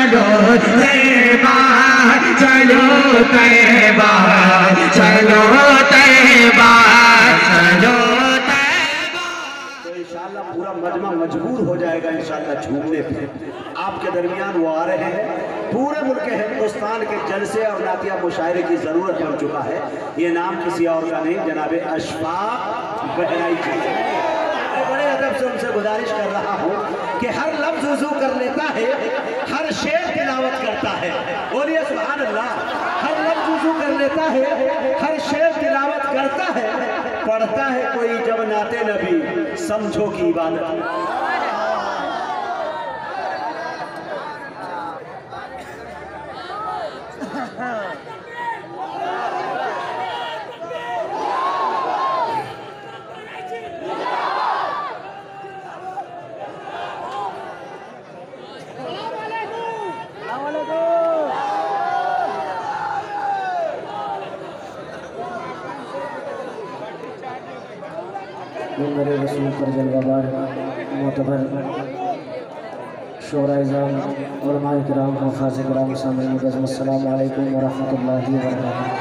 चलो तैबा, चलो तैबा, चलो तैबा, चलो तैबा। तो इंशाअल्लाह पूरा मजमा मजबूर हो जाएगा इंशाअल्लाह झूमने पे। आपके दरमियान वो आ रहे हैं। पूरे मुल्क हिंदुस्तान के जलसे और नातिया मुशायरे की ज़रूरत बन चुका है। ये नाम किसी और का नहीं, जनाब अशफाक बहराई जी। बड़े अदब से उनसे गुजारिश कर रहा हूँ कि हर लफ्ज़ वज़ू कर लेता है, हर शेर तिलावत करता है। बोलिए सुभान अल्लाह। हर लफ्ज़ वज़ू कर लेता है, हर शेर तिलावत करता है, पढ़ता है कोई जब नाते नबी, समझो की इबादत। मेरे रसूल पर जलवाबार मोतबर शोरा-ए-इज़ाम उलमा-ए किराम हफ़ाज़-ए किराम सामीन अस्सलामु अलैकुम व रहमतुल्लाहि व बरकातहू।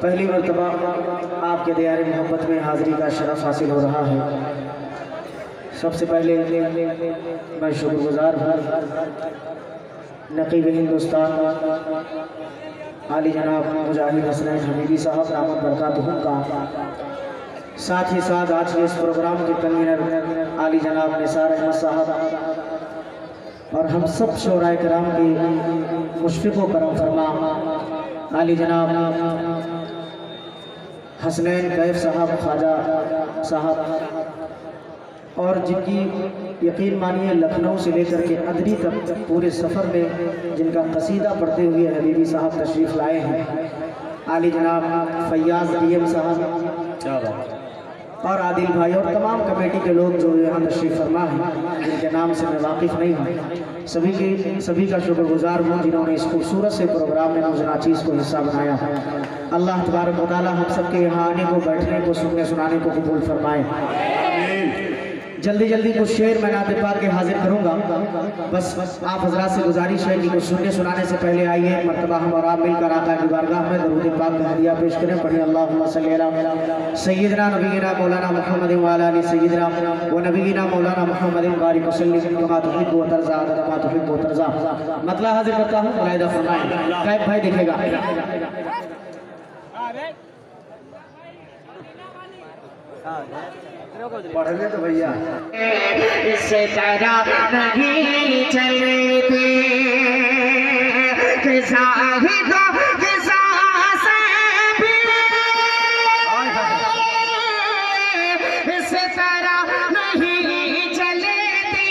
पहली मरतबा आपके दियारे मोहब्बत में हाज़िरी का शरफ़ हासिल हो रहा है। सबसे पहले मैं शुक्रगुज़ार हूँ नक़ीब हिंदुस्तान आली जनाब मुजाहिद हसनैन हमीदी साहब रहमत बरकातहू का, साथ ही साथ आज के इस प्रोग्राम के कन्वीनर आली जनाब निसार अहमद साहब और हम सब शोराए कराम की मुशफ़िक़ व करम फरमा आली जनाब हसनैन कैफ साहब ख्वाजा साहब, और जिनकी यकीन मानिए लखनऊ से लेकर के अदरी तक पूरे सफ़र में जिनका कसीदा पढ़ते हुए हबीबी साहब तशरीफ़ लाए हैं, आली जनाब फैयाज़ डीएम साहब और आदिल भाई और तमाम कमेटी के लोग जो यहाँ तशरीफ़ फरमा हैं, जिनके नाम से मैं वाकिफ़ नहीं हूँ, सभी का शुक्रगुज़ार हूँ जिन्होंने इस खूबसूरत से प्रोग्राम में मुझे नाचीज़ को हिस्सा बनाया है। अल्लाह तबारक व तआला हम सब के यहाँ आने को, बैठने को, सुनने सुनाने को कबूल फरमाए। जल्दी जल्दी कुछ शेर मैं नाते पाक के हाजिर करूँगा। बस आप हजरात से गुजारिश है कि कुछ सुनने सुनाने से पहले आइए मरतबा हम और आप मिलकर आका की बारगाह में दरूद पाक का हदिया पेश करें। पढ़िए अल्लाहुम्मा सल्ली अला सय्यिदना नबीना मौलाना मुहम्मद व अला आलि सय्यिदना व नबीना मौलाना मुहम्मद बारिक वसल्लिम कमा तुहिब्बु व तर्ज़ा कमा तुहिब्बु व तर्ज़ा। मतलब हाजिर करता हूँ, मुलाहिदा फरमाएं। कैफ भाई दिखेगा। पढ़ने तो भैया इस तरह नहीं चलते कि ज़ाहिदों की सांसें भी इस तरह नहीं चलती,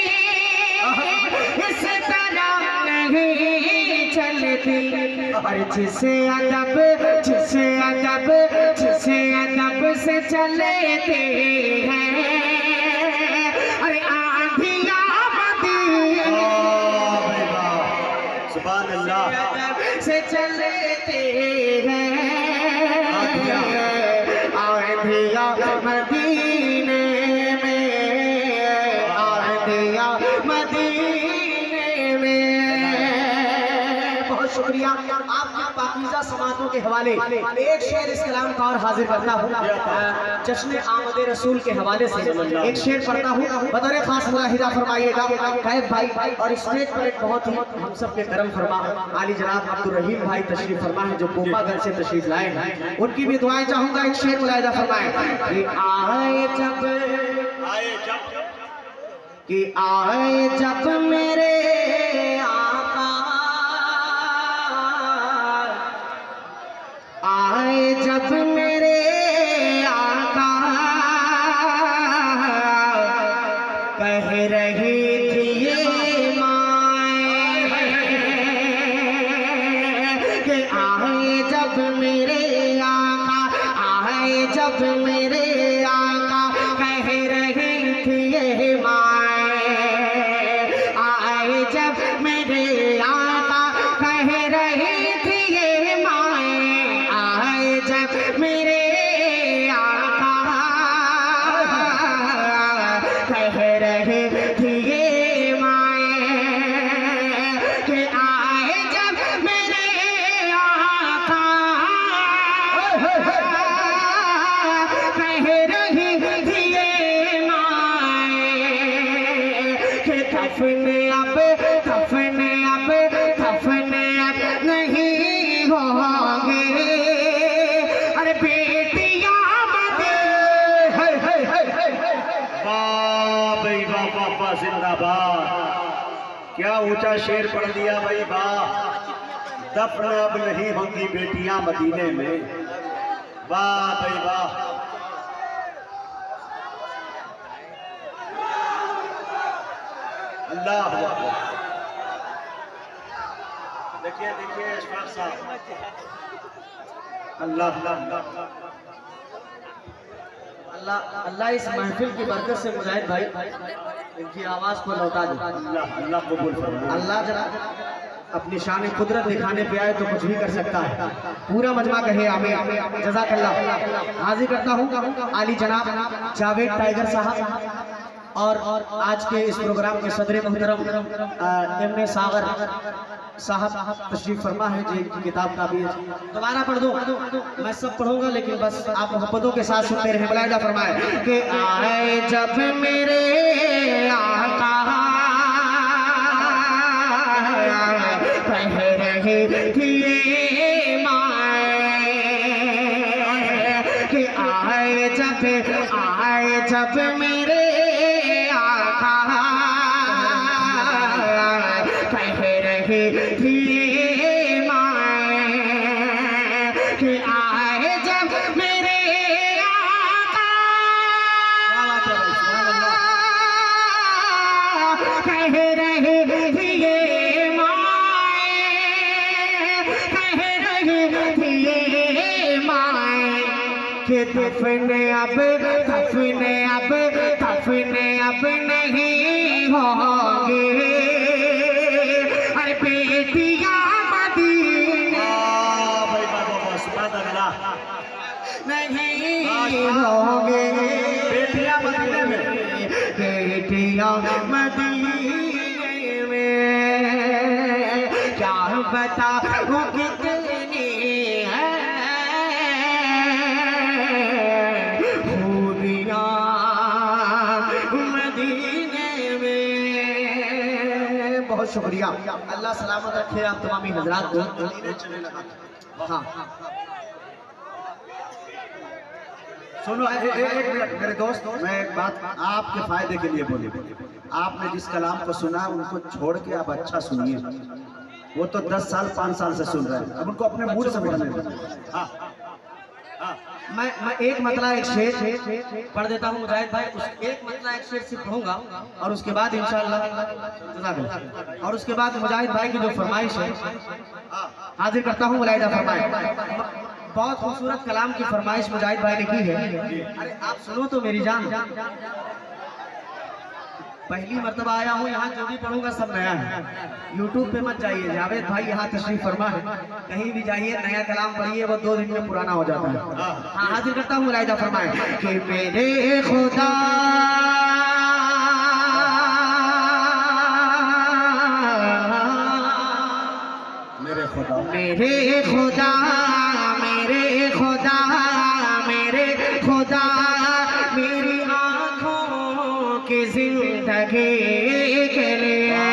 इस तरह नहीं चलती। और जिसे अदब से चलते हैं, अरे आंधियाँ मदीने सुभान अल्लाह से चलते हैं, आंधियाँ मदीने में, आंधियाँ मदीने में। बहुत शुक्रिया। आपकी पाकीज़ा समातों के हवाले एक शेर इस कलाम का और हाजिर करता हूँ। जश्न आमद रसूल के हवाले से एक शेर पढ़ता हूँ। बतौर खास मुलाहिदा फरमाइएगा कैफ भाई। और स्टेज पर एक बहुत ही हम सब के करम फरमा आली जनाब अब्दुल रहीम भाई तशरीफ फरमा है, जो कोपागढ़ से तशरीफ लाए हैं। उनकी भी दुआएं चाहूँगा। एक शेर मुलाहिदा फरमाएं कि आए जब मेरे आए जब मेरे आका कह रही थी ये माए कि आए जब मेरे आका, आए जब मेरे आका कह रही थी ये माए, आए कि दफन अब नहीं होंगे। अरे बेटियां वाह भाई वाह वाह वाह, जिंदाबाद। क्या ऊंचा शेर पढ़ दिया भाई, वाह। दफन अब नहीं होंगी बेटियां मदीने में, वाह भाई वाह। अल्लाह अकबर। देखिए देखिए इशफाक साहब, अल्लाह अल्लाह अल्लाह अल्लाह इस महफिल की बरकत से मुजाहिद भाई इनकी आवाज़ को लौटा दे। अल्लाह अल्लाह कबूल फरमाए। अल्लाह जरा अपनी शान कुदरत दिखाने पे आए तो कुछ भी कर सकता है। पूरा मजमा कहे आमीन। जज़ाकल्लाह। हाजिर करता हूँ आली जनाब जावेद टाइगर साहब और आज के इस प्रोग्राम के सदर मोहतरम एम ए सागर साहब तशरीफ फरमा है, जिनकी किताब का भी दोबारा पढ़ दो। मैं सब पढ़ूंगा लेकिन बस आप मोहब्बतों के साथ सुनते रहे। मुलाहिदा फरमाए कि आए जब मेरे आका कह रहे कि कि आए जब मेरे आका कह रहे थे कि आए जब मेरे आका कह रहे थे कि दफन अब नहीं होंगे। अरे बेटियां मदीने नहीं होंगे। बेटियां मदीने में, बेटियां मदीने में क्या बताऊं कितनी है खूबियां मदीने में। बहुत शुक्रिया, अल्लाह सलामत रखे आप तमामी हजरात को। हाँ सुनो एक मिनट मेरे दोस्त, मैं एक बात आपके फायदे के लिए बोली। आपने जिस कलाम को सुना उनको छोड़ के आप अच्छा सुनिए। वो तो 10 साल 5 साल से सुन रहे हैं, अब उनको अपने मूड से बोलने दो। मैं एक मतला एक शेर पढ़ देता हूँ मुजाहिद भाई। एक मतला एक शेर सिर्फ पढ़ूंगा और उसके बाद इंशाअल्लाह और उसके बाद मुजाहिद भाई की जो फरमाइश है हाजिर करता हूँ। मुलाहिदा फरमाए। बहुत खूबसूरत कलाम की फरमाइश मुजाहिद भाई ने की है। अरे आप सुनो तो मेरी जान, पहली मर्तबा आया हूँ यहाँ, जो भी पढ़ूंगा सब नया है। यूट्यूब पे मत जाइए, जावेद भाई यहाँ तशरीफ फरमा है, कहीं भी जाइए नया कलाम पढ़िए, वो 2 दिन में पुराना हो जाता है। हाँ हाजिर करता हूँ। मुलाहिदा फरमाए कि मेरे खुदा मेरे खुदा मेरे खुदा मेरे खुदा मेरे खुदा मेरी आँखों की जिंदगी के लिए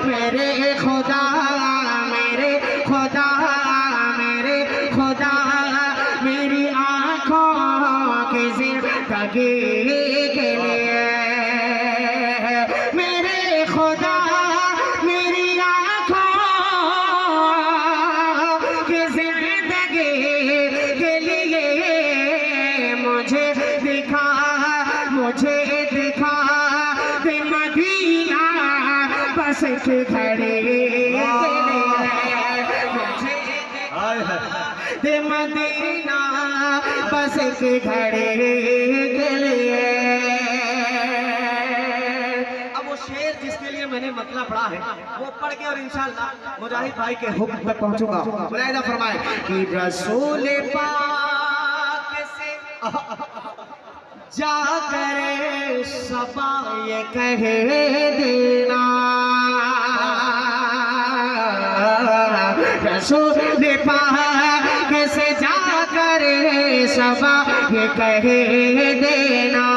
मेरे खुदा मेरे खुदा मेरे खुदा मेरी आँखों की जिंदगी के लिए मेरे खुदा मेरी आँखों की जिंदगी के लिए मुझे दिखा दे मदीना बस के घड़े मुझे दे मदीना बस के घड़े के लिए। अब वो शेर जिसके लिए मैंने मतलब पढ़ा है वो पढ़ के और इंशाअल्लाह मुजाहिद भाई के हुक्म तक पहुंचूंगा। मुलाहिदा फरमाए कि रसूल पाक से जाकर सबा ये कह देना, रसूल पाक से जाकर सबा ये कह देना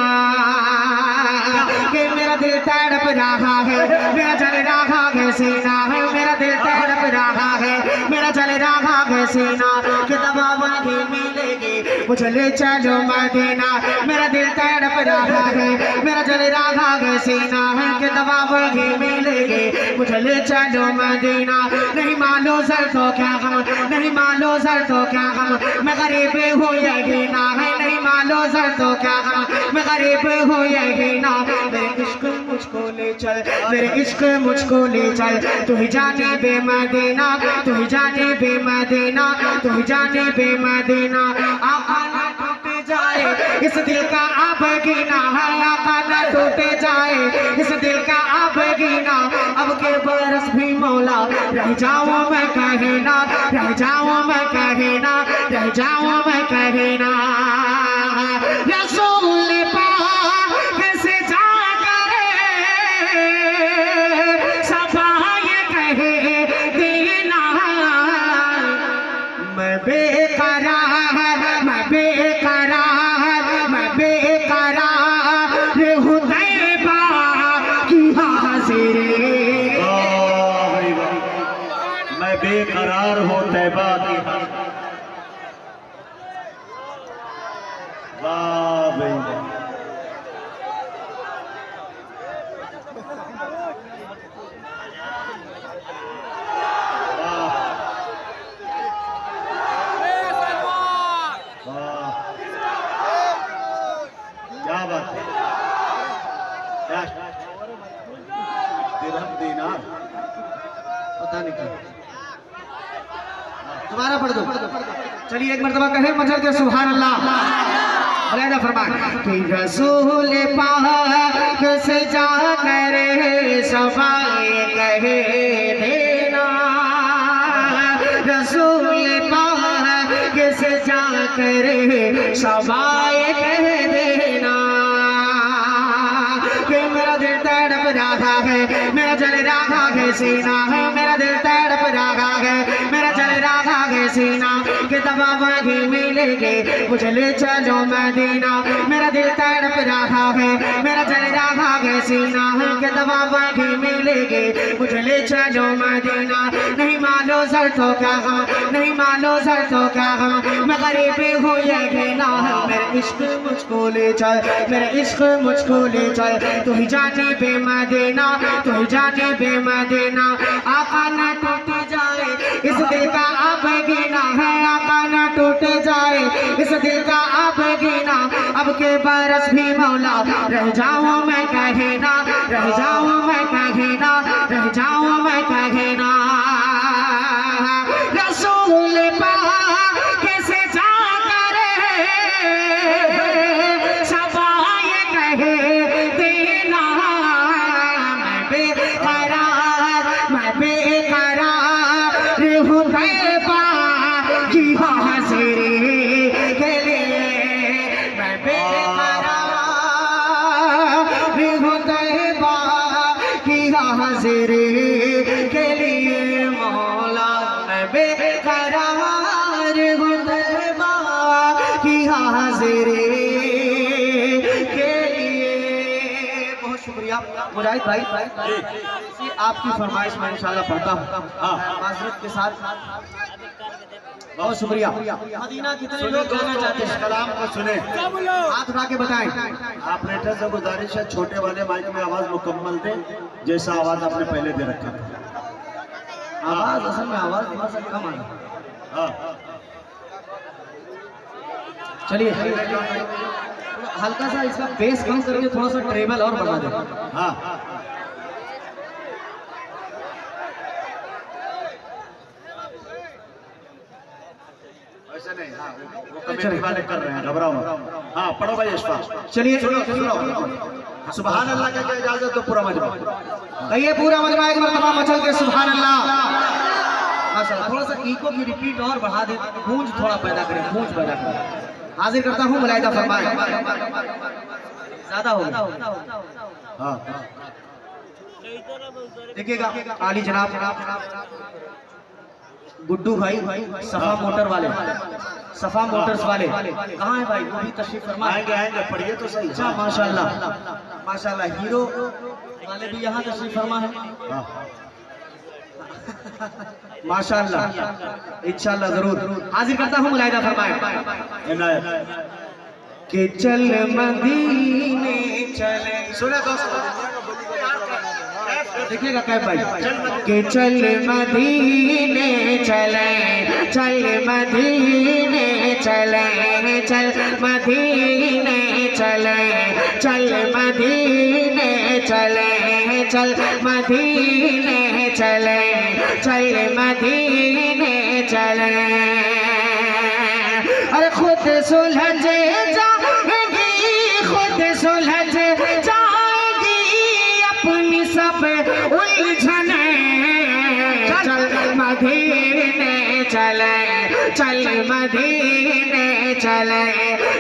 कि दिल तड़प रहा है, मेरा जल रहा है सीना है, मेरा दिल तड़प रहा है, मेरा जल रहा है सीना, कि दवा वही मिलेगी मुझे ले चलो मदीना, मेरा दिल तड़प रहा है, मेरा जल रहा है सीना है, कि दवा वही मिलेगी मुझे ले चलो मदीना। नहीं मानो सर तो क्या गम, नहीं मानो सर तो क्या गम, मैं गरीब हूँ यही ना है, नहीं मानो सर तो क्या गम, मैं गरीब हूँ यही ना। मेरे इश्क मुझको ले चल, मेरे इश्क मुझको ले चल, तू ही जाने बे मदीना, तू ही जाने बे मदीना, तू ही जाने बे मदीना। आका ना टूट जाए इस दिल का अब गिना है, आका ना टूट जाए इस दिल का अब गिना, अब के बरस भी मौला रह जाऊं मैं कहना, रह जाऊं मैं कहना, रह जाऊं मैं कहना। रसूल पाक से जाकर सफाई कहे देना, मैं बेकरार, मैं बेकरार, मैं बेकरार हूँ तैबा की हाज़िरी, मैं बेकरार हूँ तैबा की। वाह भाई क्या बात है, क्या दिरहम दीनार पता नहीं क्या, दोबारा पढ़ दो। चलिए एक मर्तबा कहे मजल के सुभान अल्लाह। अलैदा फरमाए कि रसूल पाक से जाकर सफाई कहे देना, रसूल पाक से जाकर सफाई कहे देना, कि मेरा दिल तड़प रहा है, मेरा जल रहा है सीना है, मेरा दिल तड़प रहा है, मेरा जल रहा है सीना, कि दवा वही मिलेगी मुझे ले चलो मदीना, मेरा दिल तड़प रहा है, मेरा जल रहा है सीना है, कि दवा वही मिलेगी मुझे ले चलो मदीना। नहीं मानो सर तो क्या गम, नहीं मानो सर तो क्या गम, मैं गरीब हूँ यही ना है, मेरे इश्क मुझको ले चल, मेरे इश्क मुझको ले चल, तू ही जाने बे मदीना, तू ही जाने बे मदीना। आका न टूट जाए इस दिल का अब गिना है, आका न टूट जाए इस दिल का अब गिना, अब के बरस भी मौला रह जाऊं मैं कहना, रह जाऊं मैं कहना, रह जाऊं मैं कहना। रसूल पाक से जाकर सफाई कहे देना, मैं बेकरार, मैं बेकरार हूँ तैबा की हाज़िरी के लिए, मैं बेकरार हूँ तैबा की हाज़िरी के लिए, मौला मैं बेकरार हूँ तैबा की हाज़िरी के लिए। बहुत शुक्रिया मुजाहिद भाई, आपकी फरमाइश में इंशाल्लाह पढ़ता हूँ माज़रत के साथ। बहुत शुक्रिया। मदीना कितने लोग गाना चाहते हैं, कलाम को सुने, हाथ उठा के बताएं। ऑपरेटर से गुजारिश है छोटे वाले माइक में आवाज मुकम्मल दे, जैसा आवाज आपने पहले दे रखा था। आवाज असल में आवाज थोड़ा सा कम आ रहा। हाँ चलिए हल्का सा इसका बेस कम करके थोड़ा सा ट्रेबल और बढ़ा दें। हाँ ऐसा नहीं, हाँ वो कमेटी वाले कर रहे हैं, घबराओ मत। हाँ पढ़ो भाई अशफाक। चलिए सुनो सुभान अल्लाह का क्या इजाजत तो पूरा मजमा कहिए, पूरा मजमा एक मरतबा मचल के सुभान अल्लाह। माशाअल्लाह, थोड़ा सा इको की रिपीट और बढ़ा दे, गूंज थोड़ा पैदा करें, गूंज पैदा करें। हाजिर करता हूँ मुलाहिदा फरमाए, ज्यादा हो गया। हाँ देखिएगा आली जनाब गुड्डू भाई सफा मोटर वाले, सफा मोटर्स वाले कहाँ है भाई? वो भी तशरीफ फरमा। आएंगे आएंगे, पढ़िए तो सही। अच्छा माशाल्लाह माशाल्लाह, हीरो वाले भी यहाँ तशरीफ फरमा है माशाल्लाह। इंशाल्लाह जरूर हाजिर करता हूँ, मुलाहिदा फरमाए कि चल मदीने चले। सुने दोस्तों, देखिएगा कैफ भाई कि चल मदीने चले, चल मदीने चले, चल मदीने चले, चल मदीने चले, चल मदीने चले, चल मदीने चले। अरे खुद सुलझ जाएगी, खुद सुलझ जाएगी अपनी सब उलझने। चल मदीने चले, चल मदीने चले,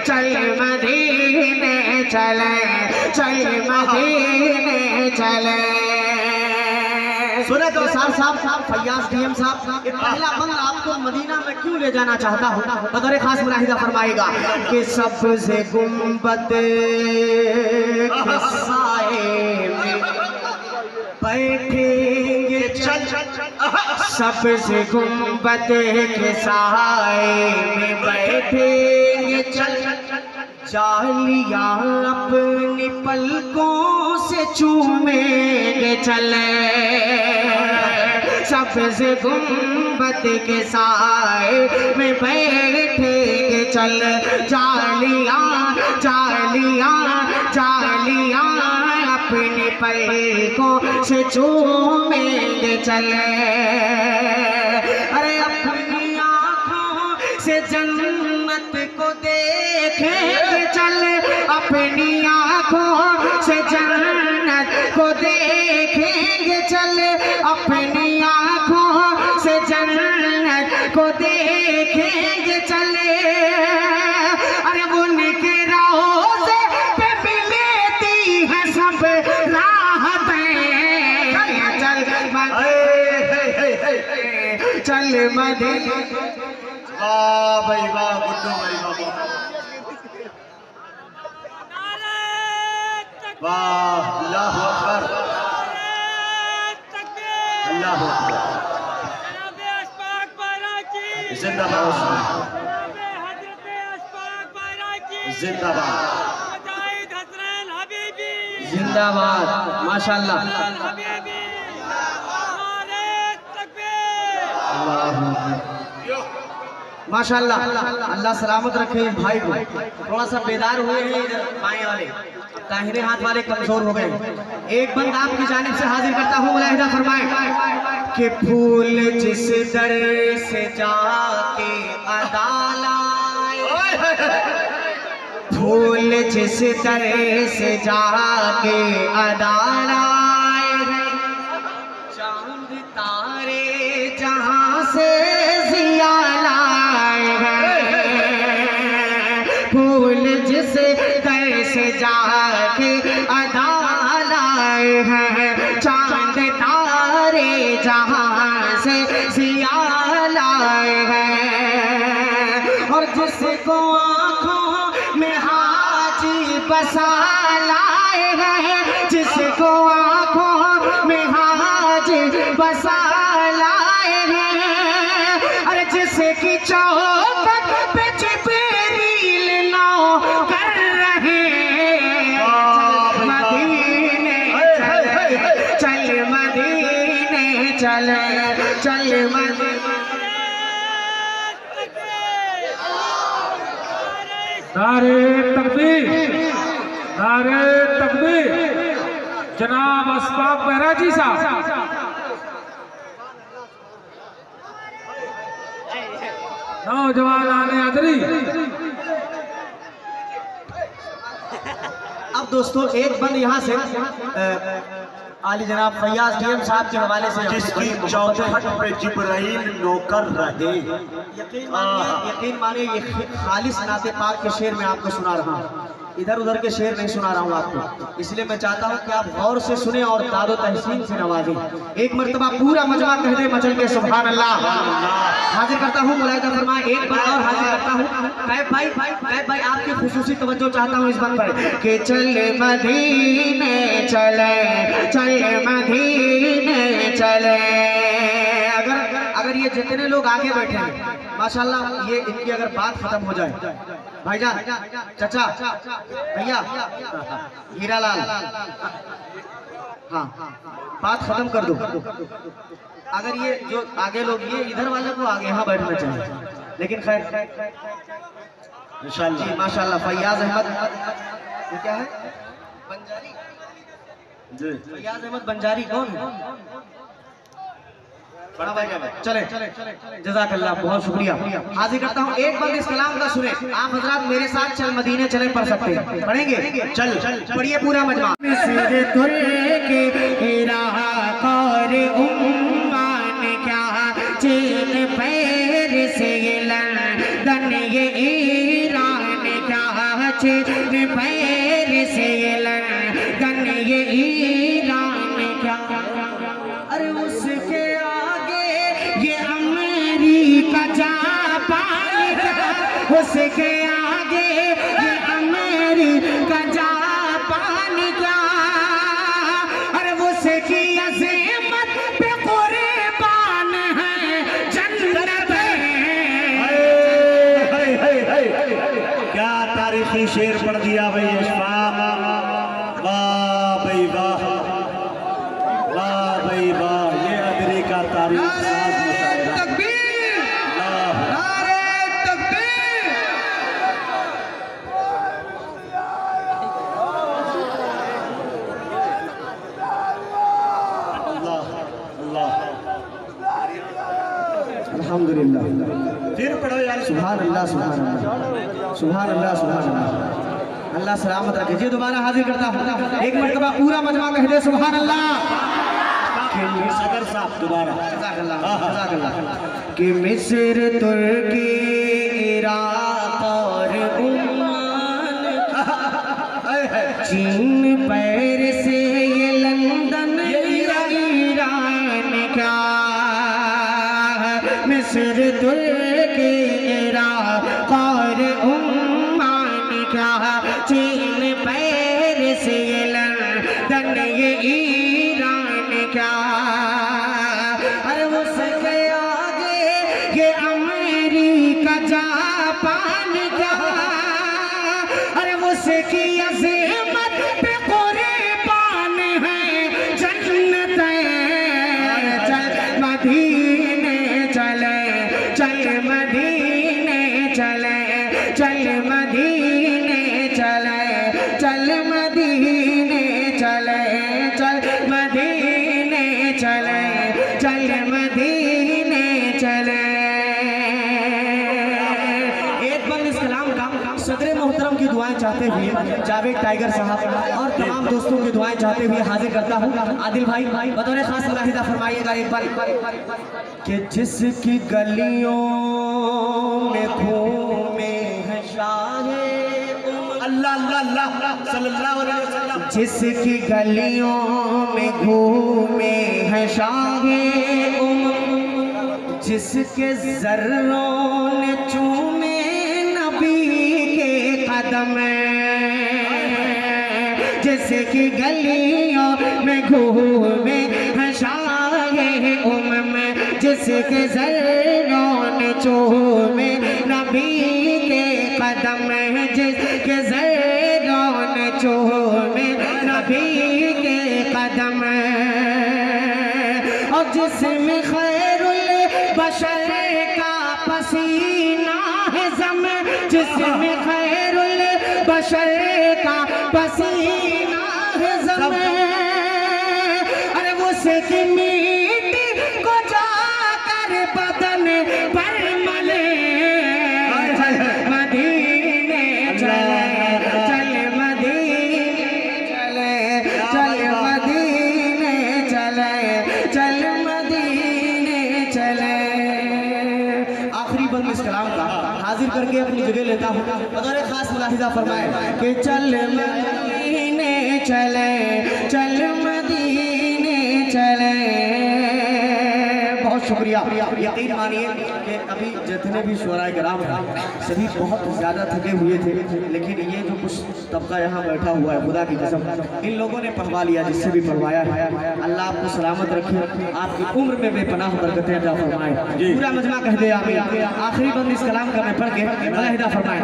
चल मदीने चले, चल मदीने चले। सुने तो साहब फैयाज डीएम साहब, ये पहला बंद आपको मदीना में क्यों ले जाना चाहता हूँ, बगैर खास मुलाहिदा फरमाएगा कि सबसे गुंबद के साए में बैठेंगे चल, सबसे गुंबद के साए में बैठेंगे चल, जालियां अपनी पलकों से चूमेंगे चले। सबसे गुंबद के साए में बैठेंगे चल, जालियां जालियां जालियां अपनी पलकों से चूमेंगे चले। अरे अपनी आँखों से जन्नत को देखेंगे चल, अपनी आँखों से जन्नत को देखेंगे चल, अपनी आँखों से जन्नत को देखेंगे चले। अरे उनके रोज़े पे मिलती है सब राहतें। चल चल मदीने। वाह भाई वाह, गुड्डू भाई वाह, अल्लाह अकबर, अल्लाह अकबर, जिंदाबाद जिंदाबाद जिंदाबाद माशाल्लाह। माशाल्लाह, अल्लाह सलामत रखे इस भाई को। थोड़ा सा बेदार हुए हैं बाएं वाले, दाहिने हाथ वाले कमजोर हो गए। एक बंद आपकी जानिब से हाजिर करता हूँ, मुलाहिदा फरमाए कि फूल जिस दर से जाके अदाला, फूल जिस दर से जाके अदाला, चांद तारे जहाँ से जिया लाए हैं, फूल जिस दर से जाके अदाला है, चांद तारे जहाँ से जिया लाए हैं। और जिसको आँखों में हाजी बसा लाए हैं, जिसको आँखों में हाजी बसा लाए हैं। अरे जिसकी चौखट पे जिब्रील नौ कर रहे हैं। मदीने चल, मदीने चल, चल मदीने। नारे तकबीर, नारे तकबीर। जनाब अशफाक महराजी साहब। नौजवान आने अदरी। अब दोस्तों एक बंद यहाँ से आली जनाब फैयाज डीएम साहब के हवाले से, जिसकी चौखट पे जिब्राइल नौकर रहे। यकीन मानिए ये खालिस नाते पाक के शेर में आपको सुना रहा हूँ इधर उधर के शेर नहीं सुना रहा हूँ आपको, इसलिए मैं चाहता हूँ कि आप गौर से सुने और दादो तहसीन से नवाजें। एक मर्तबा पूरा मजमा कह दे मचल के सुभान अल्लाह। हाजिर करता हूँ, मुलाहिदा फरमाए, एक बार और हाजिर करता हूँ। कैफ भाई आपकी खुसूसी तवज्जो चाहता हूँ इस बात पर कि चल मदीने चले, चल मदीने चले। अगर ये जितने लोग आगे बैठे हैं माशाल्लाह, ये इनकी अगर बात खत्म हो जाए, भाईजान, चाचा, भैया, हीरालाल, हाँ, बात खत्म कर दो। अगर ये जो आगे लोग, ये इधर वाले को आगे यहाँ बैठना चाहिए, लेकिन खैर जी माशाल्लाह। फैयाज अहमद, ये क्या है, बंजारी जी, फैयाज अहमद बंजारी कौन है? चले जज़ाकल्लाह, बहुत शुक्रिया। हाजिर करता हूँ, एक बार इस कलाम का सुने आप हजरात, मेरे साथ चल मदीने चले पढ़ सकते हैं, पढ़ेंगे? चल पढ़िए पूरा मजमा। चीन पैर से लंदन ये ईरान क्या, चीन पैर से लंदन ये ईरान क्या, अरे उसके आगे ये अमेरिका जापान क्या, उसके आगे ये अमेरिका जापान क्या, अरे उसकी अज़ीमत पे कुर्बान है जन्नत क्या तारीखी शेर पढ़ दिया भाई अशफाक, वाह भाई वाह, वाह भाई वाह, ये अदरी का तारीख साज मुशायरा। तकबीर, नारे तकबीर। अल्लाह अल्लाह, अल्हम्दुलिल्लाह। फिर पढ़ो यार, सुभान अल्लाह, सुभान अल्लाह, सुभान अल्लाह, सुभान अल्लाह। अल्लाह सलामत रखे जी। दोबारा हाजिर करता हूँ, एक मर्तबा पूरा मजमा कह दे सुभान अल्लाह। सदर साहब दोबारा, कि मिस्र, तुर्की, इराक और ओमान, चीन पैर से ये लंदन ईरान क्या, मिस्र, तुर्की, इराक और ओमान क्या, चीन पैर से ये लंदन ये ईरान क्या, अरे उसके आगे ये अमेरिका जापान क्या, अरे उसकी अज़ीमत पे कुर्बान है जन्नत। चल मदीने चले, चल मदीने चले, चल मदीने चले, चल मदीने चले, चल मदीने चले, चल मदीने चले। एक बार इस कलाम का सदर मोहतरम की दुआएं चाहते हुए जावेद टाइगर साहब और तमाम दोस्तों की दुआएं चाहते हुए हाजिर करता हूँ। आदिल भाई बतौर खास मुलाहिदा फरमाइएगा एक बार कि जिसकी गलियों में घूमे हैं शाहे, अल्लाह अल्लाह अल्लाह सल्लल्लाहु अलैहि वसल्लम, जिसकी गलियों में घूमे हैं शाहे उम्म, जिसके ज़र्रों ने चूमे नबी के कदम, जिसकी गलियों में घूमे हैं शाहे उम्म, जिसके ज़र्रों ने चूमे नबी के कदम, जिसके ज़र्रों ने चूमे नबी के कदम, और जिसमें खैरुल बशर का पसीना है ज़म, जिसमें खैरुल बशर का पसीना है ज़म, अरे वो से मिट्टी को जाकर बदन पर मले, मदीने चले, चल मदीने चले, चल मदीने चले, चल मदीने चले। आखिरी बंद इस कलाम का हाजिर हाजिर करके अपनी जगह लेता हूँ। बगैर खास मुलाहिजा फरमाए कि चल मदीने चले, चल मदीने चले। बहुत शुक्रिया। यकीन मानिए कि अभी जितने भी शुअराए किराम सभी बहुत ज़्यादा थके हुए थे, लेकिन ये जो कुछ तबका यहाँ बैठा हुआ है, खुदा की कसम इन लोगों ने पढ़वा लिया जिससे भी पढ़वाया है। अल्लाह आपको सलामत रखे, आपकी उम्र में बेपनाह बरकतें अता फरमाए। पूरा मजमा कह दे आमीन। आखिरी बंद इस कलाम का मैं पढ़ के मुलाहिदा फरमाए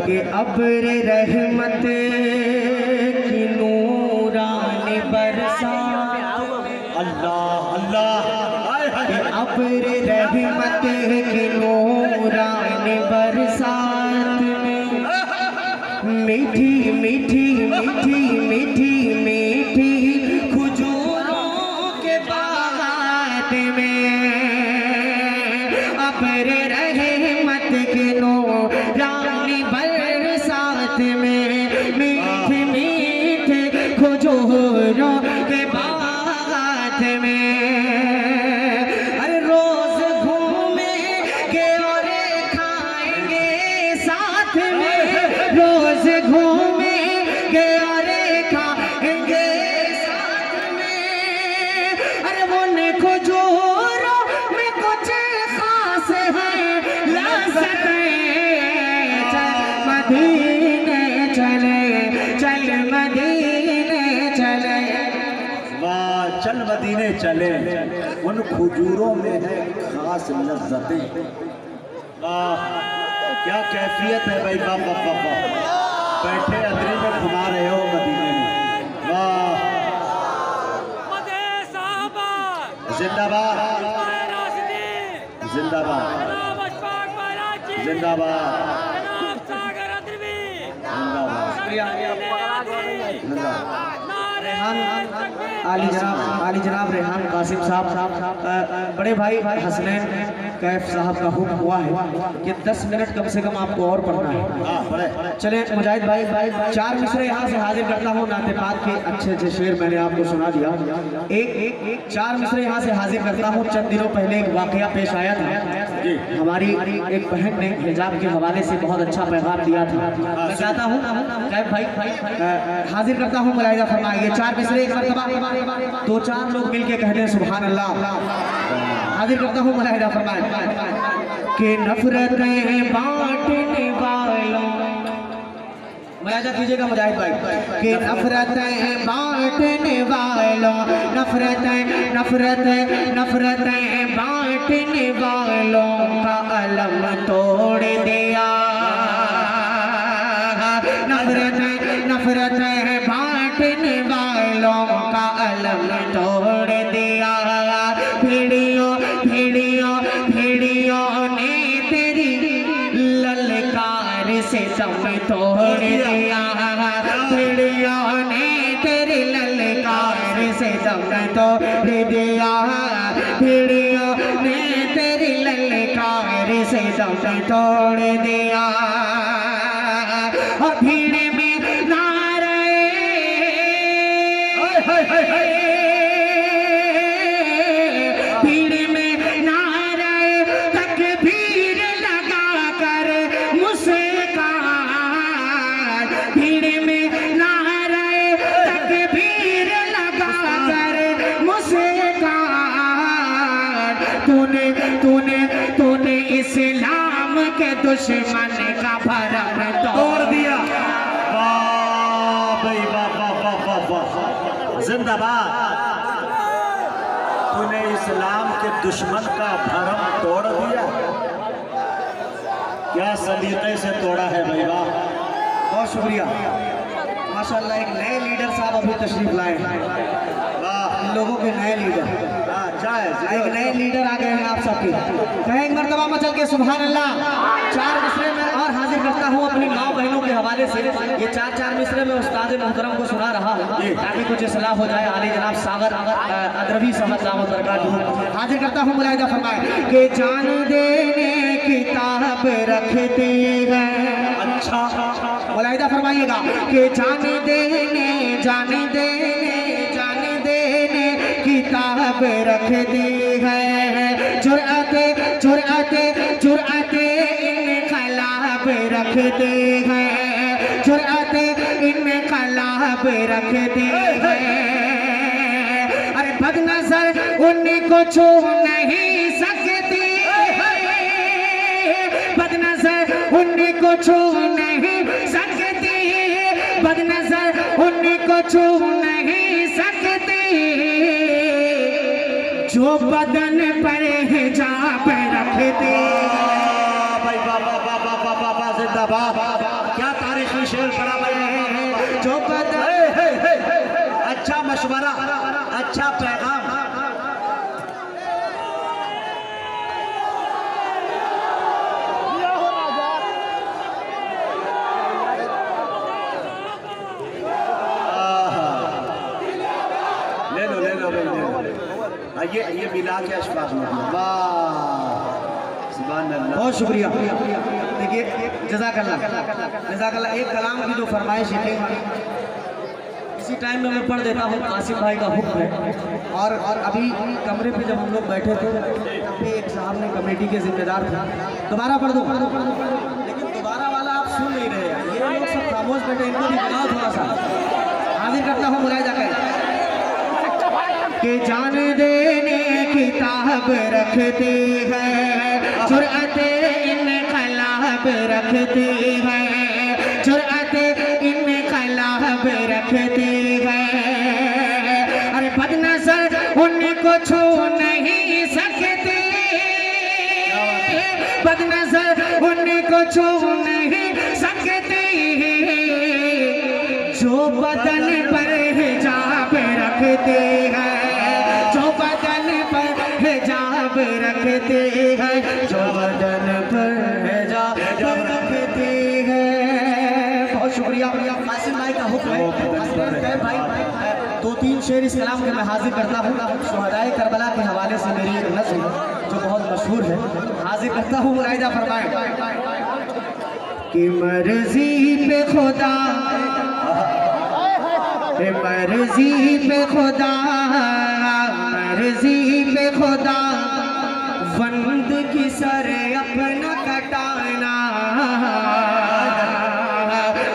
कि अब्र रहमत की नूरानी बरसा, अल्लाह अल्लाह, अब्र रहमत की नूरानी बरसात में मीठी मीठी मीठी मीठी मीठी खजूरों के बागात में, अब्र रहमत की नूरानी बरसात में मीठे मीठे खजूरों के बागात में। रोज घूमेंगे और खाएंगे साथ में, अरे वो खजूरों में कुछ खास है लज़्ज़तें। चल मदीने चले, चल मदीने चले, वाह चल मदीने चले, उन खजूरों में है खास लज्जतें। वाह क्या कैफियत है भाई, वाह वाह वाह वाह, बैठे अदरी में घुमा रहे हो मदीने में। वाह जिंदाबाद जिंदाबाद जिंदाबाद आली जनाब रेहान कासिम साहब, बड़े भाई हसनैन कैफ साहब का हुक्म हुआ है कि 10 मिनट कम से कम आपको और पढ़ना है। चले मुजाहिद भाई 4 मिसरे यहाँ से हाजिर करता हूँ। नाते पाक के अच्छे अच्छे शेर मैंने आपको सुना दिया। एक 4 मिसरे यहाँ से हाजिर करता हूँ। चंद दिनों पहले एक वाकया पेश आया था, हमारी एक बहन ने हिजाब के हवाले से बहुत अच्छा पैगाम दिया था। मैं चाहता हूँ कैफ भाई हाजिर करता हूँ, मुलाहिजा फरमाइए। 4 मिसरे एक मरतबा 2-4 लोग मिलके कहते हैं सुभान अल्लाह। हाजिर करता हूँ, मुलाहिजा फरमाए कि नफरतें बांटने वालों, मुलाहिजा कीजिएगा मुजाहिद भाई, कि नफरतें बांटने वालों, नफरतें नफरतें नफरतें बांटने वालों का अलम तोड़ दिया। नफरतें नफरतें बांटने वालों का अलम तोड़ दिया। भेड़ियों भेड़ियों भेड़ियों ने तेरी ललकार से दम तोड़ दिया। भेड़ियों ने तेरी ललकार से दम तोड़ दिया। भेड़ियों ने तेरी ललकार से दम तोड़ दिया। और भीड़ में नारे भीड़ में नारे तकबीर लगा कर मुस्कान, भीड़ में नारे तकबीर लगा कर मुस्कान। तूने तूने तूने इस्लाम के दुश्मन का भरम तोड़ दिया। वाह भाई वाह वाह वाह वाह वाह, जिंदाबाद। तूने इस्लाम के दुश्मन का भरम तोड़ दिया। क्या सलीके से तोड़ा है भाई, वाह बहुत शुक्रिया माशाल्लाह। एक नए लीडर साहब अभी तशरीफ लाए हैं, वाह लोगों के नए लीडर, एक नए लीडर आ गए हैं आप सबके। कहें एक मरतबा मचल के सुभान अल्लाह। 4 मिसरे में और हाजिर करता हूँ अपनी माँ बहनों के हवाले से। ये 4 मिसरे में उस्ताद मोहतरम को सुना रहा हूँ ताकि कुछ इस्लाह हो जाए। आली जनाब सागर अदरवी साहब दामद बरकातहू हाजिर करता हूँ, मुलाहिजा फरमाए कि जान देने किताब रखते हैं। अच्छा मुलाहिजा फरमाइएगा कि जान देने किताब रख दी है। जुर्अते जुर्अते जुर्अते रखते हैं, जुर्अत इनकलाब रखते हैं। अरे बदनजर उनको छू नहीं सकती, बदनजर उनको छू नहीं सकती, बदनजर उनको छू नहीं सकती, जो बदन पर हिजाब रखते। भाई बाबा बाबा बाबा बाबा जिंदाबाद, क्या तारीखी शेर पड़ा भाई। जो बदन अच्छा मशवरा, अच्छा पैगाम। ले लो ले लो ले लो, ये मिला के अशफाक में, वाह सुभान अल्लाह। बहुत शुक्रिया। देखिए जज़ाकल्लाह। एक कलाम की जो फरमाइश है इसी टाइम में मैं पढ़ देता हूँ। आसिफ भाई का हुक्म है। और अभी कमरे पे जब हम लोग बैठे थे तब भी एक साहब ने कमेटी के जिम्मेदार थे, दोबारा पढ़ दो, लेकिन दोबारा वाला आप सुन नहीं रहे। ये लोग सब खामोश बैठे, इनको भी बनाओ थोड़ा सा। हाजिर करता हूँ मुलाहिजा कर के जान देने किताब रखते हैं, जुर्अत इनकलाब रखते हैं, जुर्अत इनकलाब रखते हैं। अरे बदनजर उनको छू नहीं सकते, बदनजर उनको छू नहीं सकते, जो बदन पर हिजाब रखते हैं, जो बदन पर हिजाब रखते हैं, जो बदन पर हिजाब रखते हैं। बहुत शुक्रिया। आसिफ भाई का हुक्म है भाई। 2-3 शेर इस कलाम के मैं हाजिर करता हूँ। शुहदाए करबला के हवाले से मेरी एक नज़्म जो बहुत मशहूर है, हाजिर करता हूँ। मुलाहिजा फरमाएं कि मर्जी पे खुदा, मर्जी पे खुदा, मर्जी पे खुदा, बंद की सर अपना कटाना,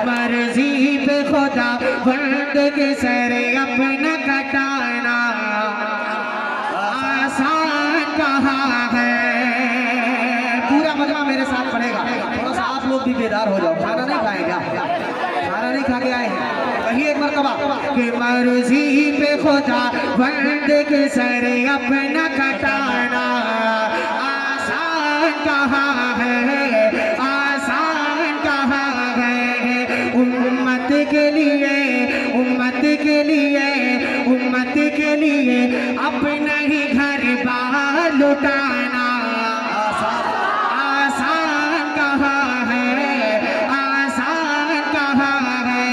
मर्जी पे खुदा, बंद के सर अपना कटाना, आसान कहाँ है। पूरा मजमा मेरे साथ पड़ेगा, थोड़ा सा आप लोग भी बेदार हो जाओ। खाना नहीं खाएगा, खाना नहीं खा के आए हैं। वही एक मरतबा कि मर्जी पे खुदा, बंद के सर अपना कटाना, आसान कहाँ है, आसान कहाँ है। उम्मत के लिए, उम्मत के लिए, उम्मत के लिए अपना ही घर बार लुटाना, आसान कहाँ है, आसान कहाँ है।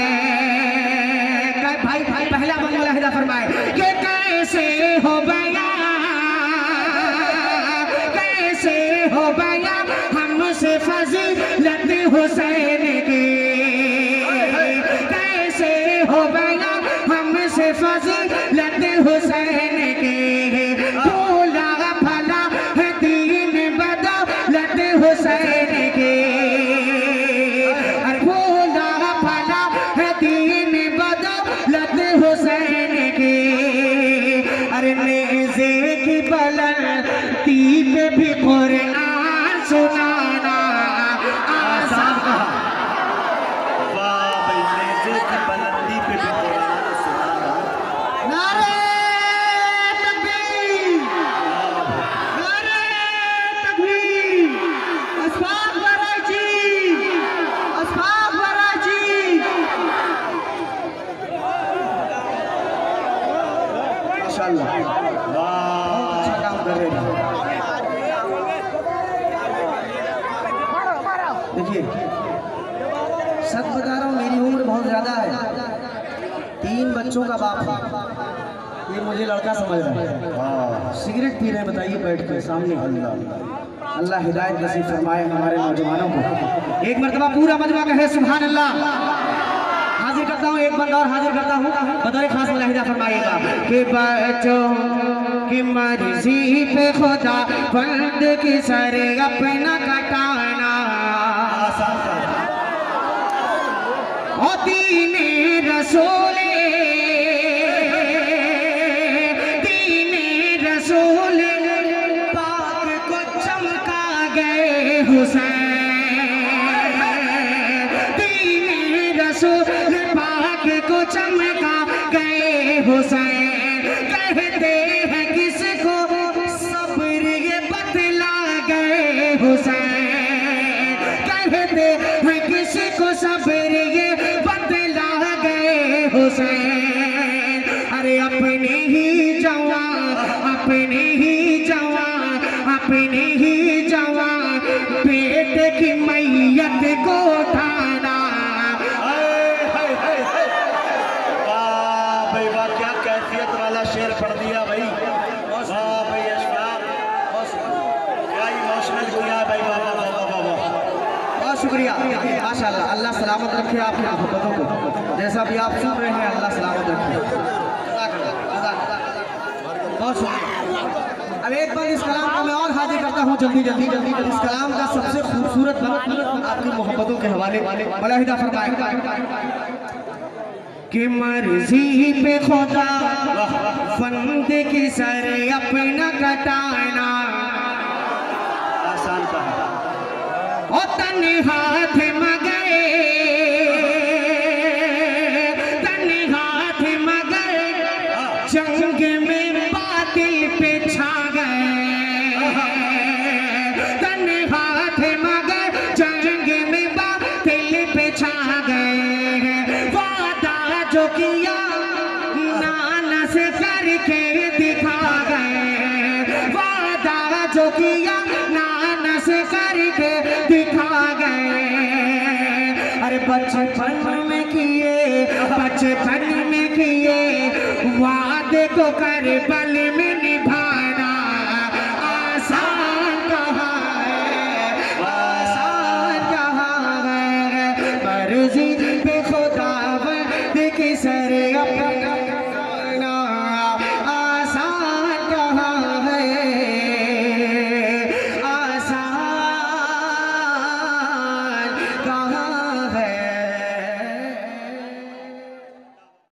भाई भाई पहला मुलाहिजा फरमाए कि कैसे हो बया, कैसे हो बया हमसे फजीलत हुसैन की, कैसे हो बया हमसे फजीलत हुसैन की। भोला भला है दीन बदौलत हुसैन की, अरे भोला भला है दीन बदौलत हुसैन की। अरे नेज़े की बुलंदी पे भी कुरान सुनाना आसान कहा। वाह भाई, नेज़े की बुलंदी पे भी कुरान सुनाना। नारे तकबीर, नारे तकबीर। अशफाक बराई जी, अशफाक बराई जी। माशाअल्लाह, वाह अच्छा काम कर रहे हैं। देखिए सच बता रहा हूँ, मेरी उम्र बहुत ज़्यादा है, 3 बच्चों का बाप है। ये मुझे लड़का समझ रहा है। वाह, सिगरेट पी रहे हैं, बताइए बैठ के सामने। अल्लाह हिदायत नसीब फरमाए हमारे नौजवानों को। एक मरतबा पूरा मजमा कहे सुभान अल्लाह। हाजिर करता हूँ, एक बंदा और हाजिर करता हूँ, बतौर खास मुलाहिजा फरमाइएगा कि बच्चों की मर्जी पे खुदा, बंद की सर अपना कटाना, आसान था। और दीने रसूल पाक को चमका गए हुसैन, दीने रसूल पाक को चमका गए हुसैन। कहते हैं किसको सब्र ये बतला गए हुसैन, कहते हैं किसको सब्र ये बतला गए हुसैन। अरे अपने ही जवान, अपने ही जवान, अपने ही जवान बेटे की मैयत को उठाना। वाह भाई वाह, क्या कैफियत वाला शेर पढ़ दिया भाई। वाह भाई अशफाक, क्या इमोशनल किया भाई। वाह वाह वाह वाह वाह, बहुत शुक्रिया माशाअल्लाह। अल्लाह सलामत रखे आपकी मोहब्बतों को, जैसा भी आप सुन रहे हैं अल्लाह सलामत रखे। बहुत शुक्रिया। अब एक बार इस कलाम को मैं और हाजिर करता हूँ जल्दी जल्दी जल्दी। इस कलाम का सबसे खूबसूरत बात आपकी मोहब्बतों के हवाले मुलाहिदा फरमाए कि मर्जी पे खुदा फंद की सर अपना कटाना, आसान कहा। और तन हाथ मगर, तन हाथ मगर जंग में बातिल पे छा गए, तन हाथ मगर जंग में बातिल पे छा गए। वादा जो किया नाना से करके दिखा गए, वादा जो किया नाना से करके दिखा गए। अरे बचपन में किए, बचपन में किए वादे को करबल में निभा